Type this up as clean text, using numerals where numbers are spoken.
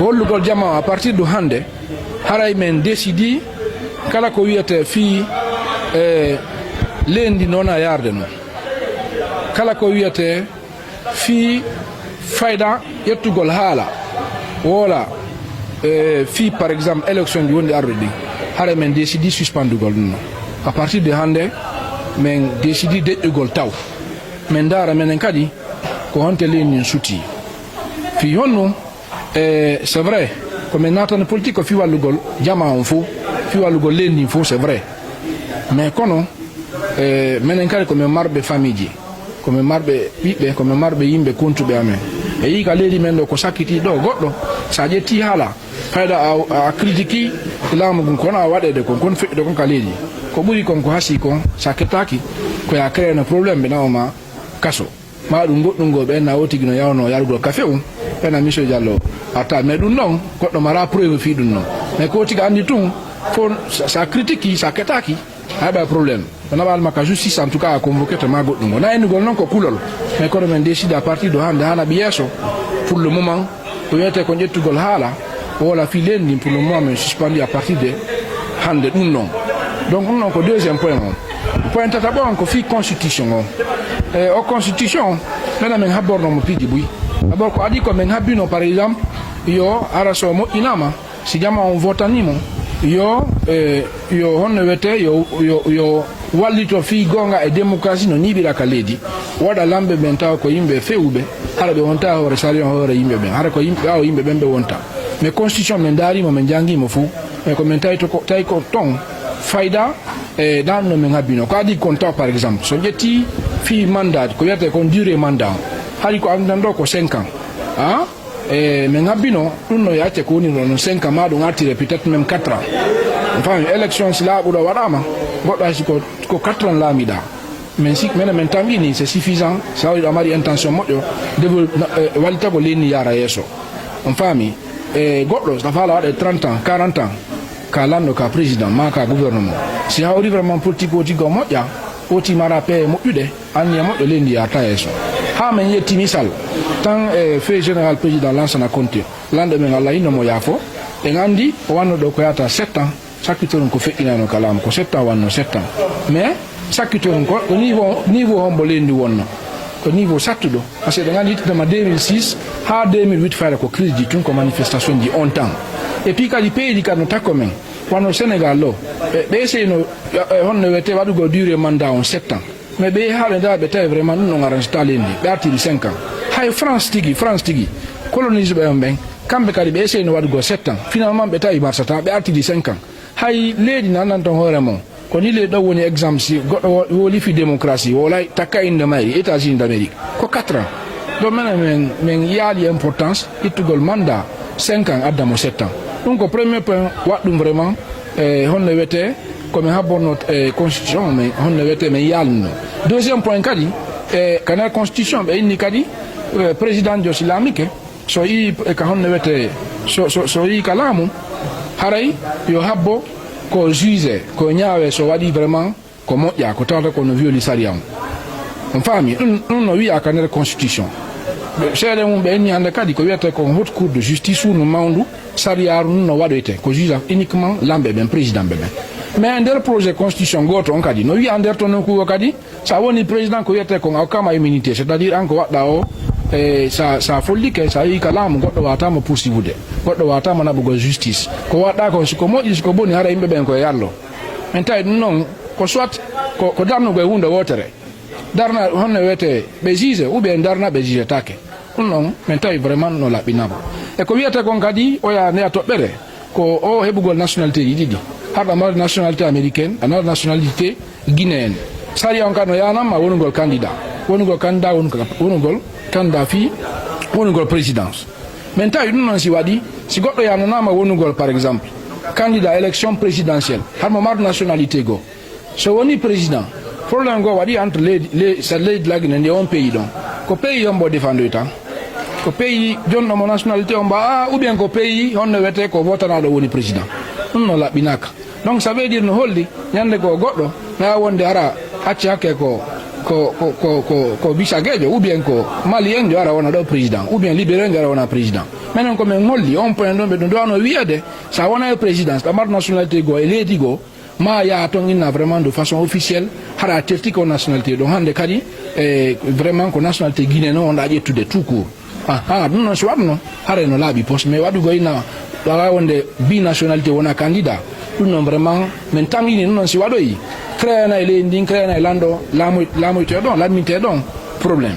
ko hollugol jama à partir de hande haray men décidi kala ko wiyete fi lendi nona yarde no kala ko wiyete fi fayda yettugol haala wala fi par exemple élection di wonde arde haray men décidi suspendugol no à partir de hande men décidi deƴƴugol taw men dara menen kadi ko honte lendi suti fi honno c'est vrai comme natane politique ko fi wallugol jama on fo fi wallugol lendi fo c'est vrai mais kono menen kadi ko men marbe famille ko men marbe bibbe ko men marbe yimbe kontube amen e yi ka leedi men do ko sakiti do goddo sa jetti hala fayda a critique lamu gun kono a wadede kon fedde kon ka leedi ko buri kon ko hasi kon sa ketaki ko ya créer un problème be nawma kaso ma dum goddum go be na wotigi no yawno yarugol café ena monsieur Diallo ata mais dum non goddo mara preuve fi dum non mais ko tiga andi tum fo sa critique sa ketaki haba problème on a ma justice en tout cas a convoqué te ma goddum na en gol non ko kulol mais ko men décide à partir de hande hana biyeso pour le moment to yete ko jettugol hala wala fi lendi pour le moment mais suspendu à partir de hande dum non donc on ko deuxième point point tata bon ko fi constitution o constitution nana men haborno mo pidi buy d'abord ko adi ko men habino par exemple yo araso mo inama si jama on votanimo yo honno wete yo wallito fi gonga e démocratie no nibira ka ledi wada lambe ben taw ko yimbe fewube hara be wonta hore salion hore yimbe ben hara ko yimbe ben be wonta mais constitution men dari mo men jangi mo fu e ko men tay ko ton fayda e dan no men habino ko adi konta par exemple so jetti fi mandat ko yete kon durée mandat hari ko andando ko 5 ans hein men habino dum no yate ko ni no 5 ans ma do ngati peut-être même 4 ans enfin élection si la budo wadama goddo asi ko 4 ans la mida men sik men tambini c'est suffisant ça veut amari intention moddo de walta ko leni yara yeso on fami goddo ça fa la wade 30 ans 40 ans kalando ka président ma ka gouvernement si hawri vraiment politique oti go modja oti marape moddude anni moddo lendi ya tayeso ha men yetti misal tan fait général président lansana compte lande men Allah ino mo yafo e ngandi o wanno do ko yata 7 ans sakitoron ko feddinano kalam ko 7 ans wanno 7 ans mais sakitoron ko niveau hombo lendi wonno ko niveau sattudo parce que ngandi tama 2006 ha 2008 fare ko crise di tun ko manifestation di on temps et puis kadi pays di kanu takomen wano Sénégal lo be seno honno wete wadugo durée mandat on 7 ans mais be haale da be tay vraiment non arrange talendi be arti 5 ans hay France tigi colonise be ben kambe kadi be seno wadugo 7 ans finalement be tay barsata be arti 5 ans hay ledi nan ton horemo ko ni le do woni exemple si goddo woli fi démocratie wala takka inde mari États-Unis d'Amérique ko 4 ans do men yaali importance itugol mandat 5 ans adamo 7 ans donc au premier point wadum vraiment honno wete comme habonno constitution mais honno wete men yalno deuxième point kadi kana constitution be inni kadi président jo islamique so yi ka honno wete so yi kalamu haray yo habbo ko juge ko nyaawe so wadi vraiment ko moƴƴa ko tawta ko no violi sariya on fami ɗum no wiya kana constitution seede mum ɓe inni hannde kadi ko wiyete ko haute cour de justice no mawndu sariyaru no waɗoyte ko juge uniquement lamɓe ɓen président ɓe ɓen mais nder projet constitution goto on kadi no wiya nder to nokkugo kadi sa woni président ko wiyete ko hokkama immunité c'est à dire an ko waɗɗa o sa follike sa yi ka laamu goɗɗo watama poursuivre goɗɗo watama naɓugo justice ko waɗɗa ko siko moƴƴi siko boni hara yimɓe ɓen koye yallo en tawi ɗum noon ko soit ko darnugo e hunde wotere darna honno wiyete ɓe juge ou bien darna ɓe juge take ɗum noon min tawi vraiment no laɓɓinama e ko wiyete kon kadi oya neya toɓɓere ko o heɓugol nationalité ji ɗiɗi haɗa mari nationalité américaine anara nationalité guinéenne sari on kadi no yanamma wonugol candidat wonugol candidat fi wonugol présidence min tawi ɗum noon si waɗi si goɗɗo yananama wonugol par exemple candidat élection présidentielle haɗmo marde nationalité goo so woni président problème go waɗi entre leydi lagine nde on pays ɗon ko pays on mbo défendoy tan ko pays jonɗo mo nationalité on mba ou bien ko pays honno wiyete ko votanaɗo woni président ɗum no laɓɓinaka donc ça veut dire no holli ñande ko goɗɗo na wonde ara acci hakke ko ko bisagejo ou bien ko malien de ara wona do président ou bien libérien de ara wona président menen ko men ngolli on point do be do no wiade sa wona président la mar nationalité go e ledi go ma ya to inna vraiment de façon officielle hara terti ko nationalité do hande kadi vraiment ko nationalité guinéen on da jettude tout court dum non so wadno hare no laabi poste mais wadu go ina wala wonde bi nationalité wona candidat dum non vraiment men tangini non si wadoyi créé na ele ndin créé na lando lamoy te don l'admité don problème